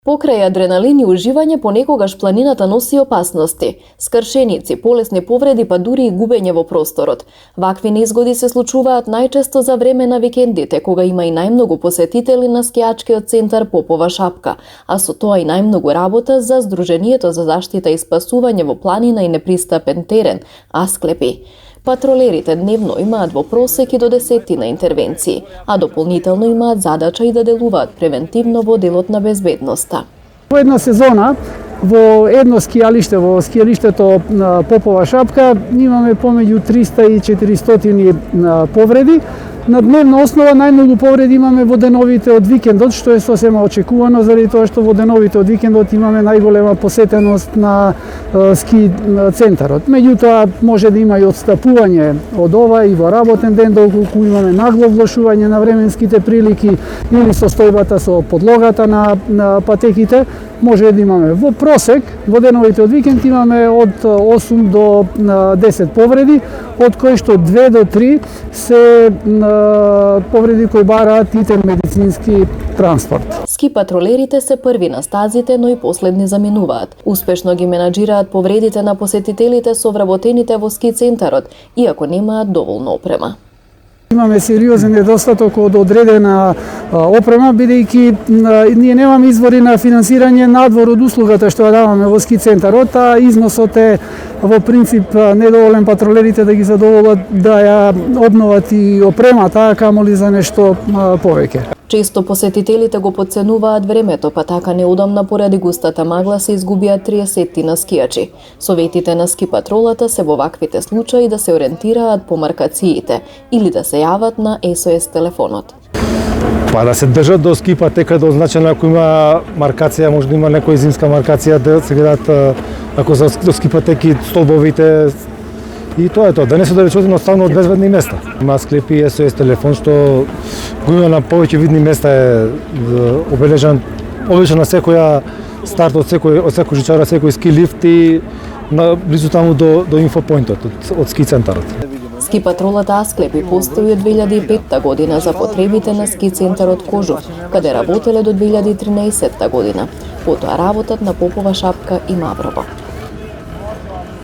Покрај адреналин и уживање, понекогаш планината носи опасности, скршеници, полесни повреди, па дури и губење во просторот. Вакви незгоди се случуваат најчесто за време на викендите, кога има и најмногу посетители на скијачкиот центар Попова шапка, а со тоа и најмногу работа за Сдруженијето за заштита и спасување во планина и непристапен терен, Асклепи. Патролерите дневно имаат во просек и до 10 интервенции, а дополнително имаат задача и да делуваат превентивно во делот на безбедноста. Во една сезона, во едно скијалиште, во скијалиштето на Попова шапка, имаме помеѓу 300 и 400 повреди. На дневна основа најмногу повреди имаме во деновите од викендот, што е сосема очекувано, заради тоа што во деновите од викендот имаме најголема посетеност на ски центарот. Меѓутоа, може да има и отстапување од ова и во работен ден, доколку имаме нагло влошување на временските прилики или состојбата со подлогата на патеките, може да имаме во просек, во деновите од викенд имаме од 8 до 10 повреди, од кои што 2 до 3 се повреди кои бараат итер медицински транспорт. Ски патролерите се први на стазите, но и последни заминуваат. Успешно ги менаџираат повредите на посетителите со вработените во ски центарот, иако немаат доволно опрема. Имаме сериозен недостаток од одредена опрема, бидејќи ние немаме извори на финансирање надвор од услугата што ја даваме во ски центарот, а износот е во принцип недоволен патролерите да ги задоволат да ја обноват и опремата, а камоли за нешто повеќе. Често посетителите го потценуваат времето, па така неудобна поради густата магла се изгубиат 30 на скијачи. Советите на ски патролата се во ваквите случаи да се ориентираат по маркациите или да се јават на SOS телефонот. Па да се држат до ски патека, да означено ако има маркација, може да има некоја зимска маркација, да се гледат ако за до ски патеки столбовите. И тоа е тоа, да не се далечат едноставно од безбедни места. Има Асклепи и SOS телефон што го има на повеќе видни места, е обележан на секоја старт од секој жичара, секој ски лифт и близу таму до инфопоинтот од ски центарот. Ски патролата Асклепи постои од 2005 година за потребите на ски центарот Кожув, каде работеле до 2013 година. Потоа работат на Попова шапка и Маврово.